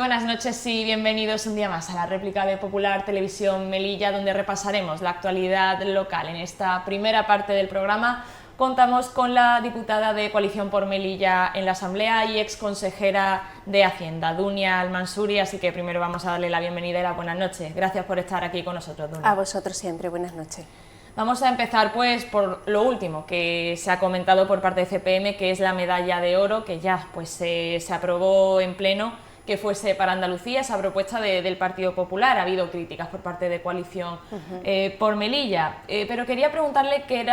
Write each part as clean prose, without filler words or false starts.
buenas noches y bienvenidos un día más a la réplica de Popular Televisión Melilla, donde repasaremos la actualidad local. En esta primera parte del programa contamos con la diputada de Coalición por Melilla en la Asamblea y exconsejera de Hacienda, Dunia Al-Mansuri, así que primero vamos a darle la bienvenida y la buenas noches. Gracias por estar aquí con nosotros, Dunia. A vosotros siempre, buenas noches. Vamos a empezar pues por lo último que se ha comentado por parte de CPM, que es la medalla de oro, que ya pues se aprobó en pleno que fuese para Andalucía, esa propuesta del Partido Popular. Ha habido críticas por parte de Coalición por Melilla, pero quería preguntarle qué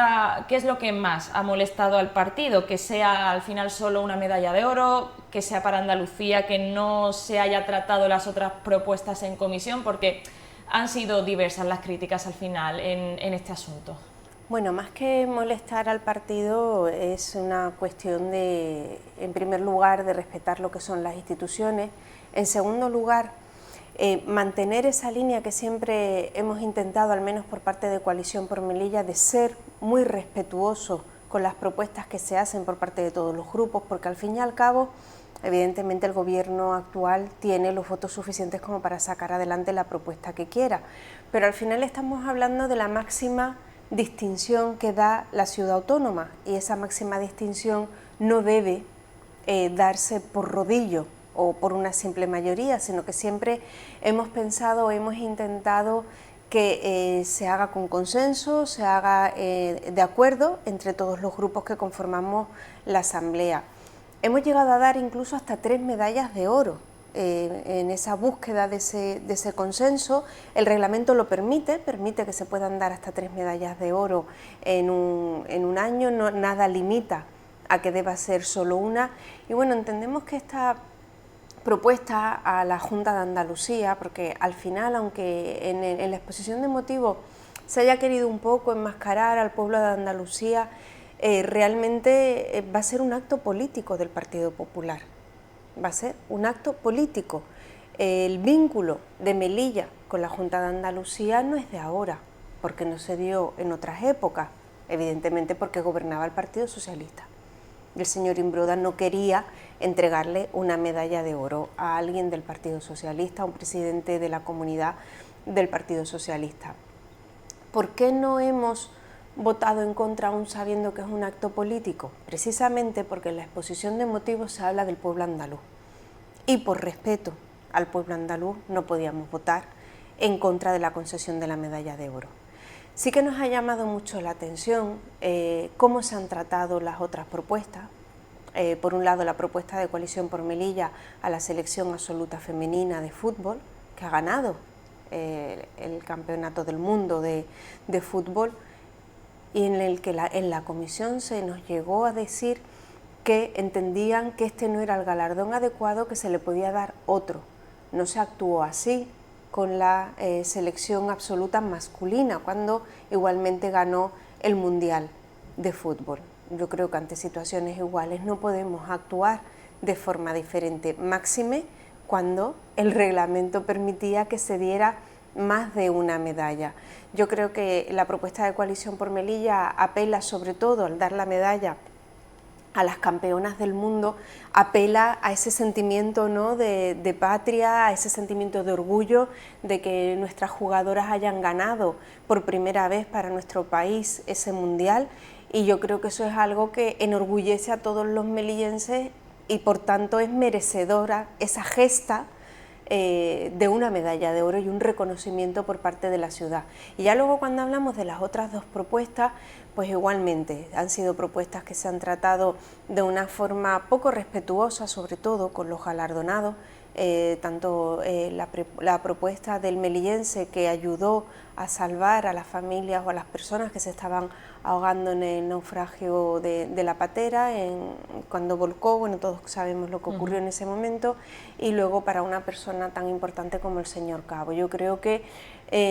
es lo que más ha molestado al partido, que sea al final solo una medalla de oro, que sea para Andalucía, que no se haya tratado las otras propuestas en comisión, porque han sido diversas las críticas al final en este asunto. Bueno, más que molestar al partido es una cuestión de, en primer lugar, de respetar lo que son las instituciones. En segundo lugar, mantener esa línea que siempre hemos intentado, al menos por parte de Coalición por Melilla, de ser muy respetuosos con las propuestas que se hacen por parte de todos los grupos, porque al fin y al cabo, evidentemente el gobierno actual tiene los votos suficientes como para sacar adelante la propuesta que quiera, pero al final estamos hablando de la máxima distinción que da la ciudad autónoma, y esa máxima distinción no debe darse por rodillo o por una simple mayoría, sino que siempre hemos pensado, hemos intentado que se haga con consenso, se haga de acuerdo entre todos los grupos que conformamos la Asamblea. Hemos llegado a dar incluso hasta 3 medallas de oro. En esa búsqueda de ese consenso. El reglamento lo permite que se puedan dar hasta 3 medallas de oro en un año, no, nada limita a que deba ser solo una. Y bueno, entendemos que esta propuesta a la Junta de Andalucía, porque al final, aunque en la exposición de motivos se haya querido un poco enmascarar al pueblo de Andalucía, realmente va a ser un acto político del Partido Popular. Va a ser un acto político. El vínculo de Melilla con la Junta de Andalucía no es de ahora, porque no se dio en otras épocas, evidentemente porque gobernaba el Partido Socialista. El señor Imbroda no quería entregarle una medalla de oro a alguien del Partido Socialista, a un presidente de la comunidad del Partido Socialista. ¿Por qué no hemos votado en contra aún sabiendo que es un acto político? Precisamente porque en la exposición de motivos se habla del pueblo andaluz, y por respeto al pueblo andaluz no podíamos votar en contra de la concesión de la medalla de oro. Sí que nos ha llamado mucho la atención cómo se han tratado las otras propuestas. Por un lado, la propuesta de Coalición por Melilla a la selección absoluta femenina de fútbol, que ha ganado el campeonato del mundo de fútbol, y en el que en la comisión se nos llegó a decir que entendían que este no era el galardón adecuado, que se le podía dar otro. No se actuó así con la selección absoluta masculina, cuando igualmente ganó el Mundial de Fútbol. Yo creo que ante situaciones iguales no podemos actuar de forma diferente, máxime cuando el reglamento permitía que se diera más de una medalla. Yo creo que la propuesta de Coalición por Melilla apela, sobre todo al dar la medalla a las campeonas del mundo, apela a ese sentimiento, ¿no?, de patria, a ese sentimiento de orgullo de que nuestras jugadoras hayan ganado por primera vez para nuestro país ese mundial, y yo creo que eso es algo que enorgullece a todos los melillenses y por tanto es merecedora esa gesta de una medalla de oro y un reconocimiento por parte de la ciudad. Y ya luego, cuando hablamos de las otras dos propuestas, pues igualmente han sido propuestas que se han tratado de una forma poco respetuosa, sobre todo con los galardonados, tanto la propuesta del melillense que ayudó a salvar a las familias o a las personas que se estaban ahogando en el naufragio de la patera, cuando volcó, bueno, todos sabemos lo que ocurrió en ese momento, y luego para una persona tan importante como el señor Cabo. Yo creo que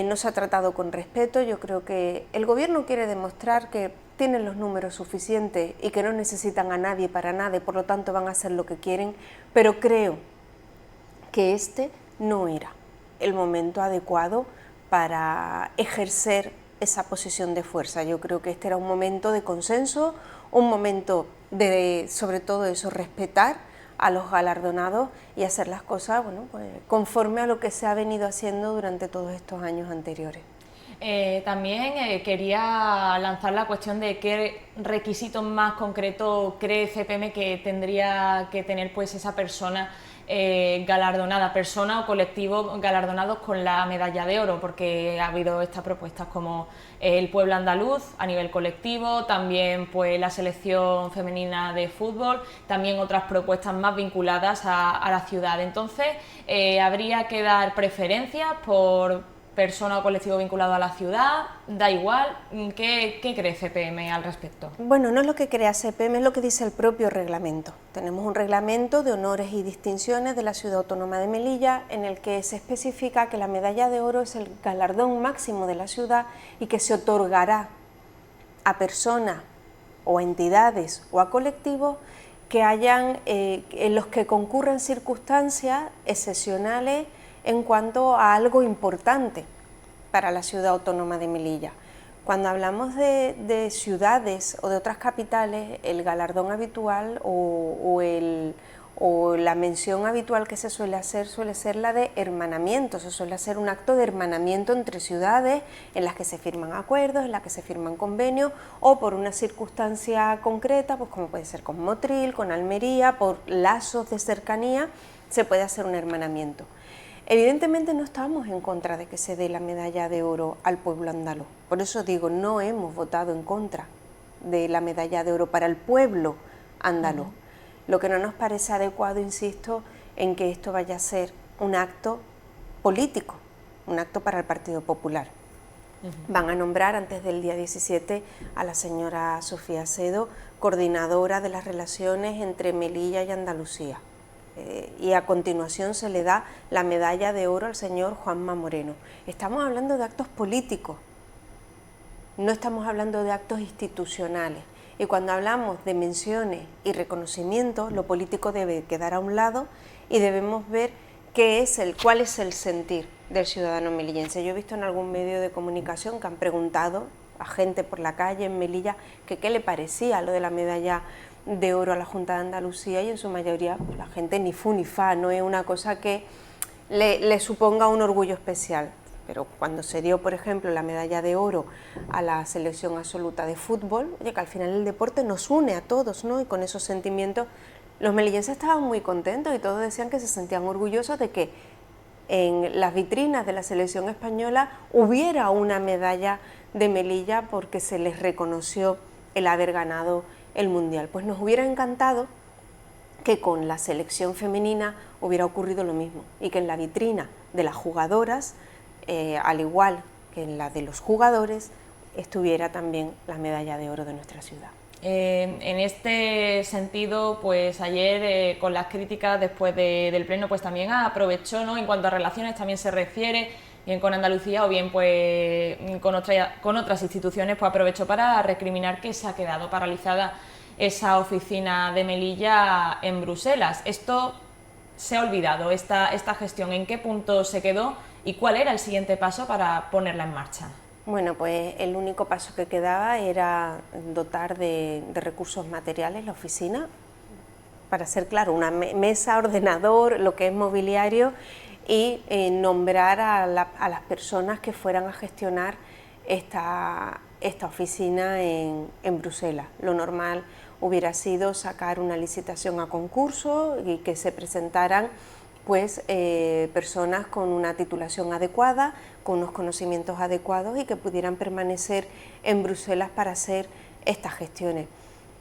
no se ha tratado con respeto. Yo creo que el gobierno quiere demostrar que tienen los números suficientes y que no necesitan a nadie para nada, y por lo tanto van a hacer lo que quieren, pero creo que este no era el momento adecuado para ejercer esa posición de fuerza. Yo creo que este era un momento de consenso, un momento de, sobre todo eso, respetar a los galardonados y hacer las cosas, bueno, pues, conforme a lo que se ha venido haciendo durante todos estos años anteriores. También quería lanzar la cuestión de qué requisitos más concretos cree CPM que tendría que tener pues esa persona galardonada, persona o colectivo galardonados con la medalla de oro, porque ha habido estas propuestas como el pueblo andaluz a nivel colectivo, también pues la selección femenina de fútbol, también otras propuestas más vinculadas a la ciudad. Entonces habría que dar preferencias por persona o colectivo vinculado a la ciudad, da igual. ¿Qué cree CPM al respecto? Bueno, no es lo que crea CPM, es lo que dice el propio reglamento. Tenemos un reglamento de honores y distinciones de la Ciudad Autónoma de Melilla en el que se especifica que la medalla de oro es el galardón máximo de la ciudad y que se otorgará a personas o a entidades o a colectivos que hayan, en los que concurran circunstancias excepcionales en cuanto a algo importante para la Ciudad Autónoma de Melilla. Cuando hablamos de ciudades o de otras capitales, el galardón habitual o la mención habitual que se suele ser la de hermanamiento. Se suele hacer un acto de hermanamiento entre ciudades en las que se firman acuerdos, en las que se firman convenios, o por una circunstancia concreta, pues como puede ser con Motril, con Almería, por lazos de cercanía, se puede hacer un hermanamiento. Evidentemente no estamos en contra de que se dé la medalla de oro al pueblo andaluz. Por eso digo, no hemos votado en contra de la medalla de oro para el pueblo andaluz. Lo que no nos parece adecuado, insisto, en que esto vaya a ser un acto político, un acto para el Partido Popular. Van a nombrar antes del día 17 a la señora Sofía Sedo, coordinadora de las relaciones entre Melilla y Andalucía. Y a continuación se le da la medalla de oro al señor Juanma Moreno. Estamos hablando de actos políticos, no estamos hablando de actos institucionales. Y cuando hablamos de menciones y reconocimientos, lo político debe quedar a un lado y debemos ver cuál es el sentir del ciudadano melillense. Yo he visto en algún medio de comunicación que han preguntado a gente por la calle en Melilla que qué le parecía lo de la medalla de oro a la Junta de Andalucía, y en su mayoría pues, la gente ni fu ni fa, no es una cosa que le suponga un orgullo especial. Pero cuando se dio, por ejemplo, la medalla de oro a la selección absoluta de fútbol, oye, que al final el deporte nos une a todos, ¿no? Y con esos sentimientos los melillenses estaban muy contentos y todos decían que se sentían orgullosos de que en las vitrinas de la selección española hubiera una medalla de Melilla porque se les reconoció el haber ganado el Mundial. Pues nos hubiera encantado que con la selección femenina hubiera ocurrido lo mismo y que en la vitrina de las jugadoras, al igual que en la de los jugadores, estuviera también la medalla de oro de nuestra ciudad. En este sentido, pues ayer con las críticas después del pleno, pues también aprovechó, ¿no? En cuanto a relaciones también se refiere, bien con Andalucía o bien pues con otras instituciones, pues aprovechó para recriminar que se ha quedado paralizada esa oficina de Melilla en Bruselas. Esto se ha olvidado, esta gestión, ¿en qué punto se quedó y cuál era el siguiente paso para ponerla en marcha? Bueno, pues el único paso que quedaba era dotar de recursos materiales la oficina, para ser claro, una mesa, ordenador, lo que es mobiliario, y nombrar a las personas que fueran a gestionar esta oficina en Bruselas. Lo normal hubiera sido sacar una licitación a concurso y que se presentaran pues personas con una titulación adecuada, con unos conocimientos adecuados y que pudieran permanecer en Bruselas para hacer estas gestiones.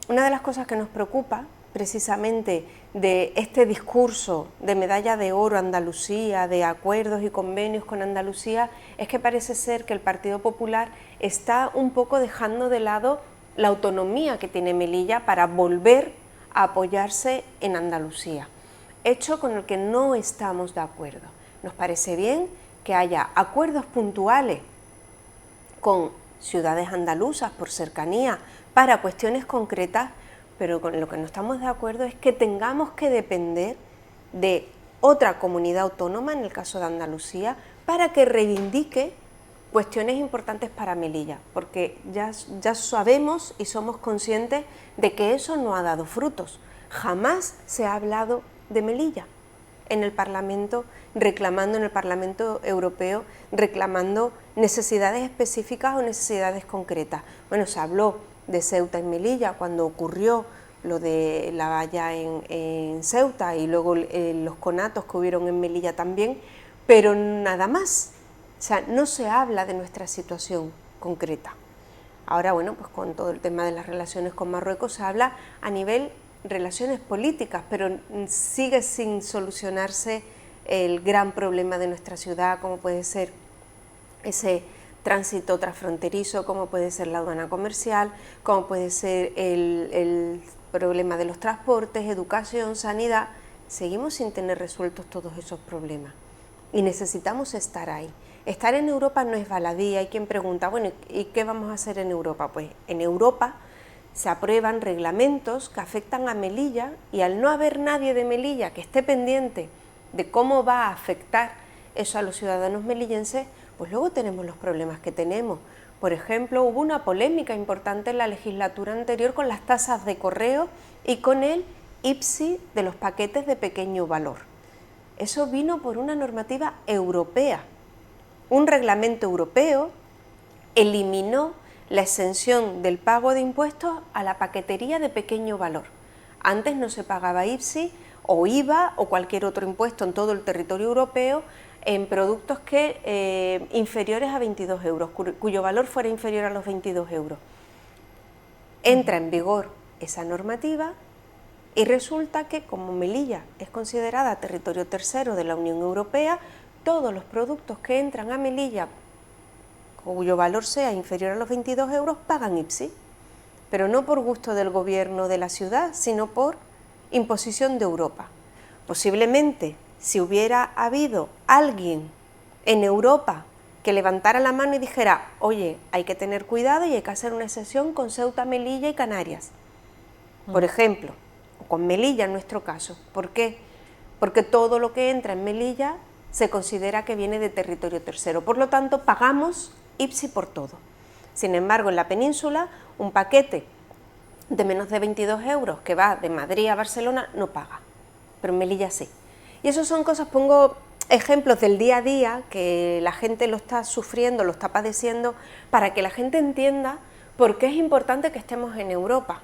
Una de las cosas que nos preocupa precisamente de este discurso de medalla de oro a Andalucía, de acuerdos y convenios con Andalucía, es que parece ser que el Partido Popular está un poco dejando de lado la autonomía que tiene Melilla para volver a apoyarse en Andalucía. Hecho con el que no estamos de acuerdo. Nos parece bien que haya acuerdos puntuales con ciudades andaluzas por cercanía para cuestiones concretas, pero con lo que no estamos de acuerdo es que tengamos que depender de otra comunidad autónoma, en el caso de Andalucía, para que reivindique cuestiones importantes para Melilla, porque ya sabemos y somos conscientes de que eso no ha dado frutos. Jamás se ha hablado de Melilla en el Parlamento, reclamando en el Parlamento Europeo, reclamando necesidades específicas o necesidades concretas. Bueno, se habló de Ceuta en Melilla cuando ocurrió lo de la valla en Ceuta y luego los conatos que hubieron en Melilla también, pero nada más. O sea, no se habla de nuestra situación concreta. Ahora, bueno, pues con todo el tema de las relaciones con Marruecos se habla a nivel relaciones políticas, pero sigue sin solucionarse el gran problema de nuestra ciudad, como puede ser ese tránsito transfronterizo, como puede ser la aduana comercial, como puede ser el problema de los transportes, educación, sanidad. Seguimos sin tener resueltos todos esos problemas y necesitamos estar ahí. Estar en Europa no es baladí. Hay quien pregunta, bueno, ¿y qué vamos a hacer en Europa? Pues en Europa se aprueban reglamentos que afectan a Melilla y al no haber nadie de Melilla que esté pendiente de cómo va a afectar eso a los ciudadanos melillenses, pues luego tenemos los problemas que tenemos. Por ejemplo, hubo una polémica importante en la legislatura anterior con las tasas de correo y con el IPSI de los paquetes de pequeño valor. Eso vino por una normativa europea. Un reglamento europeo eliminó la exención del pago de impuestos a la paquetería de pequeño valor. Antes no se pagaba IPSI o IVA o cualquier otro impuesto en todo el territorio europeo en productos inferiores a 22 euros, cuyo valor fuera inferior a los 22 euros. Entra en vigor esa normativa y resulta que, como Melilla es considerada territorio tercero de la Unión Europea, todos los productos que entran a Melilla cuyo valor sea inferior a los 22 euros pagan IPSI, pero no por gusto del gobierno de la ciudad, sino por imposición de Europa. Posiblemente, si hubiera habido alguien en Europa que levantara la mano y dijera, oye, hay que tener cuidado y hay que hacer una excepción con Ceuta, Melilla y Canarias, por ejemplo, o con Melilla en nuestro caso. ¿Por qué? Porque todo lo que entra en Melilla se considera que viene de territorio tercero, por lo tanto pagamos IPSI por todo. Sin embargo, en la península, un paquete de menos de 22 euros que va de Madrid a Barcelona no paga, pero en Melilla sí. Y eso son cosas, pongo ejemplos del día a día, que la gente lo está sufriendo, lo está padeciendo, para que la gente entienda por qué es importante que estemos en Europa.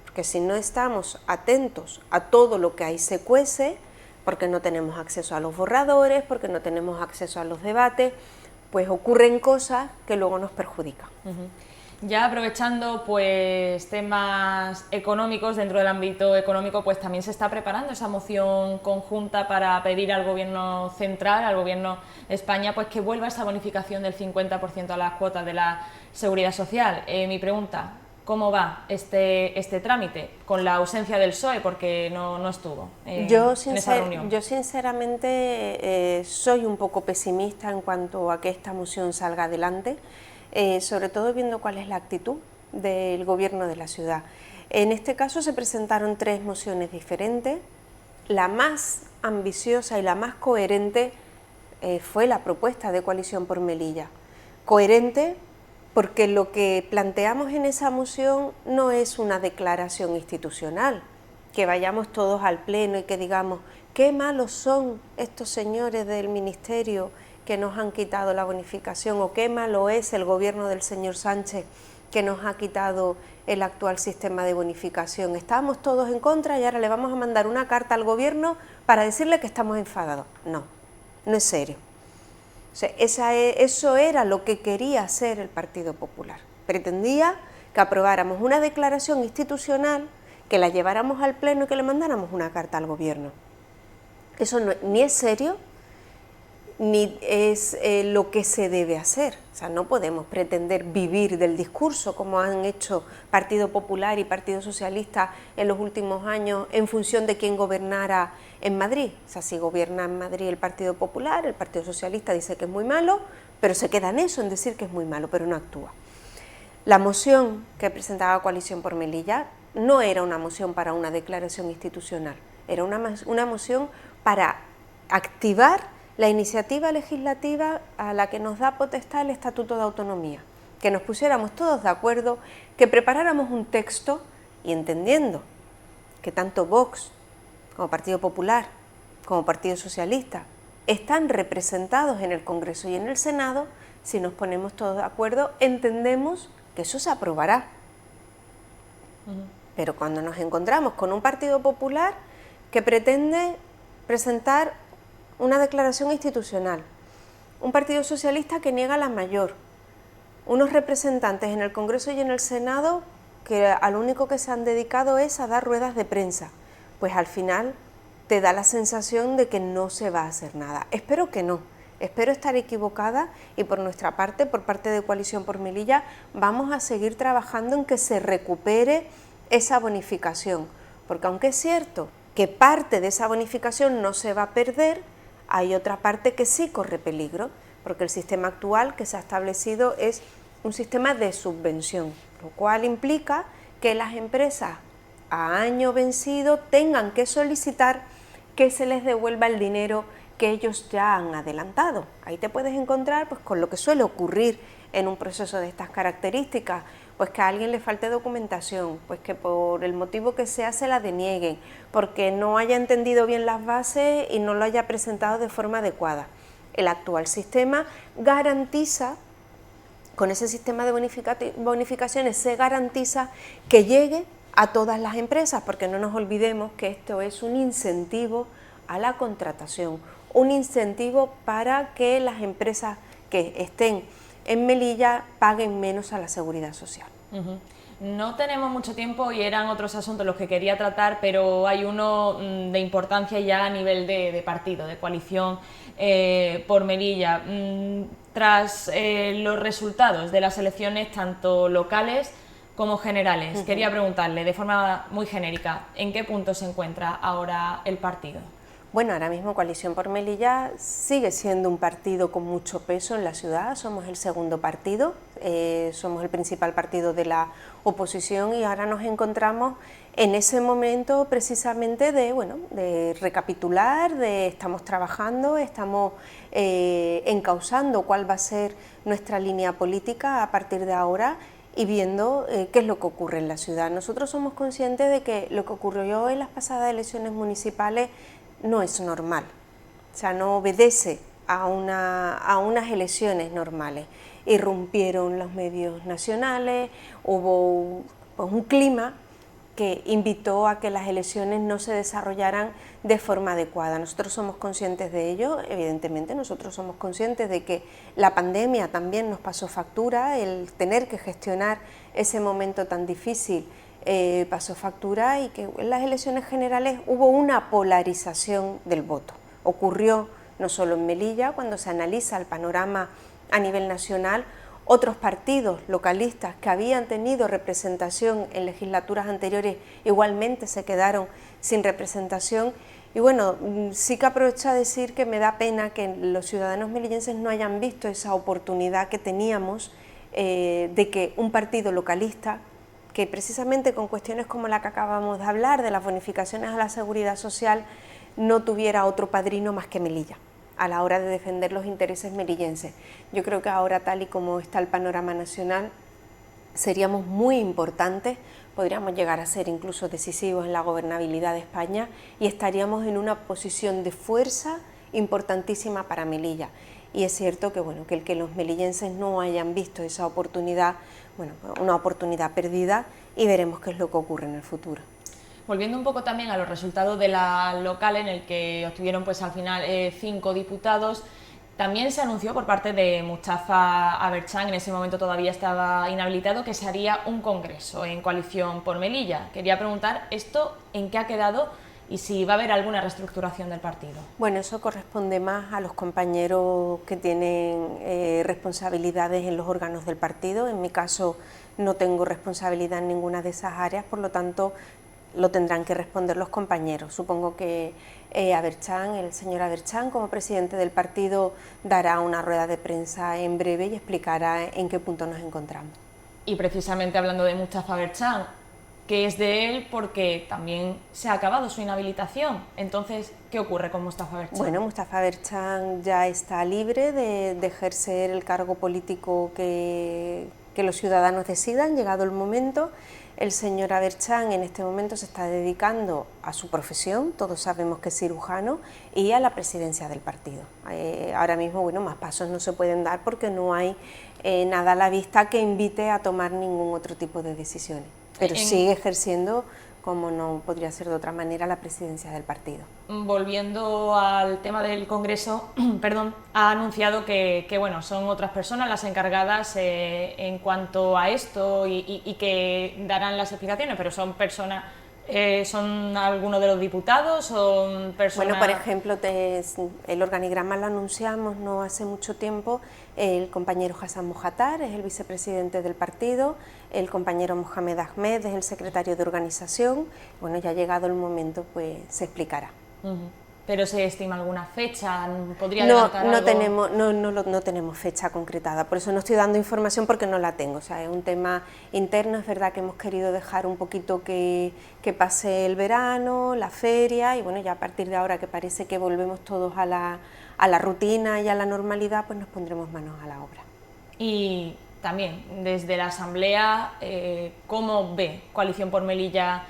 Porque si no estamos atentos a todo lo que ahí se cuece, porque no tenemos acceso a los borradores, porque no tenemos acceso a los debates, pues ocurren cosas que luego nos perjudican. Ya aprovechando pues temas económicos, dentro del ámbito económico, pues también se está preparando esa moción conjunta para pedir al gobierno central, al gobierno de España, pues que vuelva esa bonificación del 50% a las cuotas de la seguridad social. Mi pregunta, ¿cómo va este trámite con la ausencia del PSOE? Porque no estuvo en esa reunión. Yo sinceramente soy un poco pesimista en cuanto a que esta moción salga adelante, sobre todo viendo cuál es la actitud del gobierno de la ciudad. En este caso se presentaron 3 mociones diferentes. La más ambiciosa y la más coherente fue la propuesta de Coalición por Melilla. Coherente porque lo que planteamos en esa moción no es una declaración institucional, que vayamos todos al pleno y que digamos qué malos son estos señores del ministerio que nos han quitado la bonificación, o qué malo es el gobierno del señor Sánchez que nos ha quitado el actual sistema de bonificación. Estábamos todos en contra y ahora le vamos a mandar una carta al gobierno para decirle que estamos enfadados. No, no es serio. O sea, eso era lo que quería hacer el Partido Popular. Pretendía que aprobáramos una declaración institucional, que la lleváramos al pleno y que le mandáramos una carta al gobierno. Eso no, ni es serio, ni es lo que se debe hacer. O sea, no podemos pretender vivir del discurso como han hecho Partido Popular y Partido Socialista en los últimos años en función de quién gobernara en Madrid. O sea, si gobierna en Madrid el Partido Popular, el Partido Socialista dice que es muy malo, pero se queda en eso, en decir que es muy malo, pero no actúa. La moción que presentaba Coalición por Melilla no era una moción para una declaración institucional, era una moción para activar la iniciativa legislativa a la que nos da potestad el Estatuto de Autonomía, que nos pusiéramos todos de acuerdo, que preparáramos un texto y entendiendo que tanto Vox como Partido Popular como Partido Socialista están representados en el Congreso y en el Senado, si nos ponemos todos de acuerdo, entendemos que eso se aprobará. Pero cuando nos encontramos con un Partido Popular que pretende presentar una declaración institucional, un Partido Socialista que niega la mayor, unos representantes en el Congreso y en el Senado que a lo único que se han dedicado es a dar ruedas de prensa, pues al final te da la sensación de que no se va a hacer nada. Espero que no, espero estar equivocada y por nuestra parte, por parte de Coalición por Melilla, vamos a seguir trabajando en que se recupere esa bonificación, porque aunque es cierto que parte de esa bonificación no se va a perder, hay otra parte que sí corre peligro, porque el sistema actual que se ha establecido es un sistema de subvención, lo cual implica que las empresas a año vencido tengan que solicitar que se les devuelva el dinero que ellos ya han adelantado. Ahí te puedes encontrar pues con lo que suele ocurrir en un proceso de estas características, pues que a alguien le falte documentación, pues que por el motivo que sea se la denieguen, porque no haya entendido bien las bases y no lo haya presentado de forma adecuada. El actual sistema garantiza, con ese sistema de bonificaciones se garantiza que llegue a todas las empresas, porque no nos olvidemos que esto es un incentivo a la contratación, un incentivo para que las empresas que estén en Melilla paguen menos a la Seguridad Social. No tenemos mucho tiempo y eran otros asuntos los que quería tratar, pero hay uno de importancia ya a nivel de partido, de Coalición por Melilla. Tras los resultados de las elecciones, tanto locales como generales, quería preguntarle de forma muy genérica, ¿en qué punto se encuentra ahora el partido? Bueno, ahora mismo Coalición por Melilla sigue siendo un partido con mucho peso en la ciudad, somos el segundo partido, somos el principal partido de la oposición y ahora nos encontramos en ese momento precisamente de recapitular, estamos trabajando, estamos encauzando cuál va a ser nuestra línea política a partir de ahora y viendo qué es lo que ocurre en la ciudad. Nosotros somos conscientes de que lo que ocurrió en las pasadas elecciones municipales no es normal, o sea, no obedece a unas elecciones normales. Irrumpieron los medios nacionales, hubo un clima que invitó a que las elecciones no se desarrollaran de forma adecuada. Nosotros somos conscientes de ello, evidentemente, nosotros somos conscientes de que la pandemia también nos pasó factura, el tener que gestionar ese momento tan difícil pasó factura y que en las elecciones generales hubo una polarización del voto. Ocurrió no solo en Melilla, cuando se analiza el panorama a nivel nacional, otros partidos localistas que habían tenido representación en legislaturas anteriores igualmente se quedaron sin representación. Y bueno, sí que aprovecho a decir que me da pena que los ciudadanos melillenses no hayan visto esa oportunidad que teníamos de que un partido localista, que precisamente con cuestiones como la que acabamos de hablar, de las bonificaciones a la Seguridad Social, no tuviera otro padrino más que Melilla a la hora de defender los intereses melillenses. Yo creo que ahora, tal y como está el panorama nacional, seríamos muy importantes, podríamos llegar a ser incluso decisivos en la gobernabilidad de España y estaríamos en una posición de fuerza importantísima para Melilla. Y es cierto que, bueno, que el que los melillenses no hayan visto esa oportunidad, bueno, una oportunidad perdida, y veremos qué es lo que ocurre en el futuro. Volviendo un poco también a los resultados de la local, en el que obtuvieron pues al final 5 diputados, también se anunció por parte de Mustafa Abertzan, en ese momento todavía estaba inhabilitado, que se haría un congreso en Coalición por Melilla. Quería preguntar, ¿esto en qué ha quedado y si va a haber alguna reestructuración del partido? Bueno, eso corresponde más a los compañeros que tienen responsabilidades en los órganos del partido. En mi caso no tengo responsabilidad en ninguna de esas áreas, por lo tanto lo tendrán que responder los compañeros. Supongo que Abertzan, el señor Abertzan, como presidente del partido, dará una rueda de prensa en breve y explicará en qué punto nos encontramos. Y precisamente hablando de Mustafa Abertzan, que es de él porque también se ha acabado su inhabilitación. Entonces, ¿qué ocurre con Mustafa Berchan? Bueno, Mustafa Berchan ya está libre de ejercer el cargo político que los ciudadanos decidan, llegado el momento. El señor Berchan en este momento se está dedicando a su profesión, todos sabemos que es cirujano, y a la presidencia del partido. Ahora mismo, bueno, más pasos no se pueden dar porque no hay nada a la vista que invite a tomar ningún otro tipo de decisiones. Pero sigue ejerciendo, como no podría ser de otra manera, la presidencia del partido. Volviendo al tema del Congreso, perdón, ha anunciado que bueno, son otras personas las encargadas en cuanto a esto y que darán las explicaciones, pero son personas, son algunos de los diputados, son personas... Bueno, por ejemplo, el organigrama lo anunciamos no hace mucho tiempo. El compañero Hassan Mojatar es el vicepresidente del partido, el compañero Mohamed Ahmed es el secretario de organización. Bueno, ya ha llegado el momento, pues se explicará. ¿Pero se estima alguna fecha? ¿Podría adelantar algo? No tenemos fecha concretada, por eso no estoy dando información porque no la tengo. O sea, es un tema interno, es verdad que hemos querido dejar un poquito que pase el verano, la feria, y bueno, ya a partir de ahora que parece que volvemos todos a la rutina y a la normalidad, pues nos pondremos manos a la obra. Y también, desde la Asamblea, ¿cómo ve Coalición por Melilla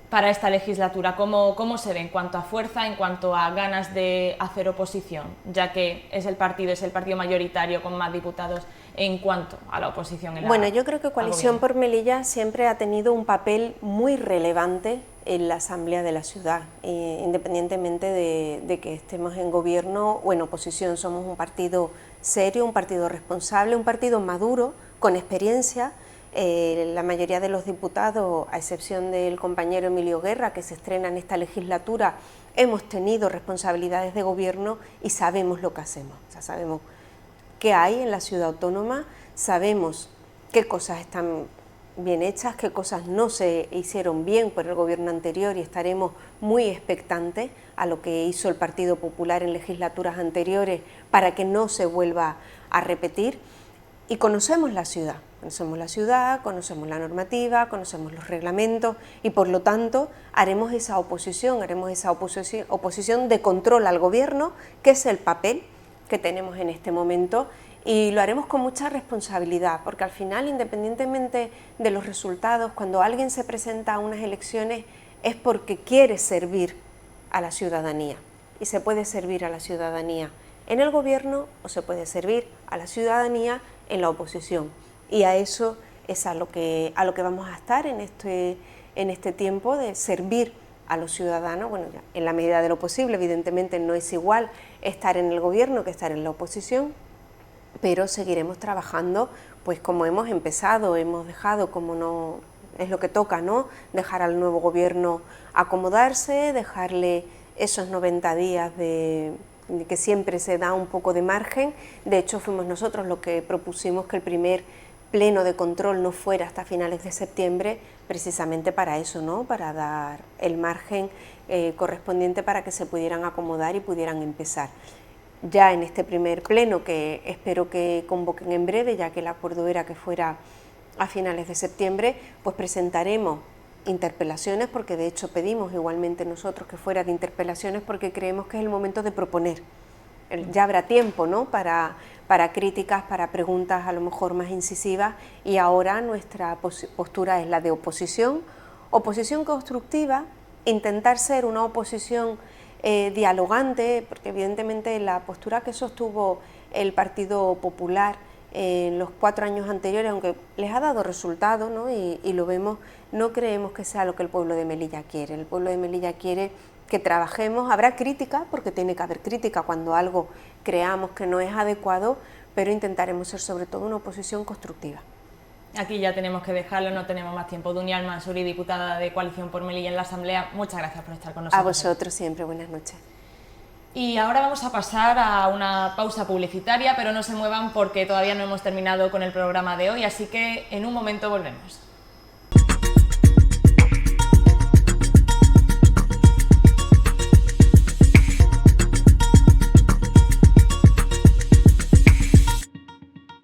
para esta legislatura? ¿Cómo se ve en cuanto a fuerza, en cuanto a ganas de hacer oposición, ya que es el partido mayoritario con más diputados en cuanto a la oposición? Bueno, yo creo que Coalición por Melilla siempre ha tenido un papel muy relevante en la Asamblea de la ciudad, independientemente de que estemos en gobierno o en oposición. Somos un partido serio, un partido responsable, un partido maduro, con experiencia. La mayoría de los diputados, a excepción del compañero Emilio Guerra, que se estrena en esta legislatura, hemos tenido responsabilidades de gobierno y sabemos lo que hacemos. O sea, sabemos qué hay en la ciudad autónoma, sabemos qué cosas están bien hechas, qué cosas no se hicieron bien por el gobierno anterior, y estaremos muy expectantes a lo que hizo el Partido Popular en legislaturas anteriores para que no se vuelva a repetir. Y conocemos la ciudad, conocemos la normativa, conocemos los reglamentos, y por lo tanto haremos esa oposición de control al gobierno, que es el papel que tenemos en este momento, y lo haremos con mucha responsabilidad, porque al final, independientemente de los resultados, cuando alguien se presenta a unas elecciones es porque quiere servir a la ciudadanía, y se puede servir a la ciudadanía en el gobierno o se puede servir a la ciudadanía en la oposición, y a eso es a lo que vamos a estar en este tiempo, de servir a los ciudadanos. Bueno, ya en la medida de lo posible, evidentemente no es igual estar en el gobierno que estar en la oposición, pero seguiremos trabajando pues como hemos empezado, hemos dejado, como no es lo que toca, ¿no?, dejar al nuevo gobierno acomodarse, dejarle esos 90 días de que siempre se da un poco de margen. De hecho, fuimos nosotros los que propusimos que el primer pleno de control no fuera hasta finales de septiembre, precisamente para eso, ¿no?, para dar el margen correspondiente para que se pudieran acomodar y pudieran empezar. Ya en este primer pleno, que espero que convoquen en breve, ya que el acuerdo era que fuera a finales de septiembre, pues presentaremos interpelaciones, porque de hecho pedimos igualmente nosotros que fuera de interpelaciones, porque creemos que es el momento de proponer. Ya habrá tiempo, ¿no?, para críticas, para preguntas a lo mejor más incisivas, y ahora nuestra postura es la de oposición constructiva, intentar ser una oposición dialogante, porque evidentemente la postura que sostuvo el Partido Popular en los 4 años anteriores, aunque les ha dado resultado, ¿no?, y lo vemos, no creemos que sea lo que el pueblo de Melilla quiere. El pueblo de Melilla quiere que trabajemos. Habrá crítica, porque tiene que haber crítica cuando algo creamos que no es adecuado, pero intentaremos ser sobre todo una oposición constructiva. Aquí ya tenemos que dejarlo, no tenemos más tiempo. Dunia Al-Mansuri, diputada de Coalición por Melilla en la Asamblea, muchas gracias por estar con nosotros. A vosotros siempre, buenas noches. Y ahora vamos a pasar a una pausa publicitaria, pero no se muevan porque todavía no hemos terminado con el programa de hoy, así que en un momento volvemos.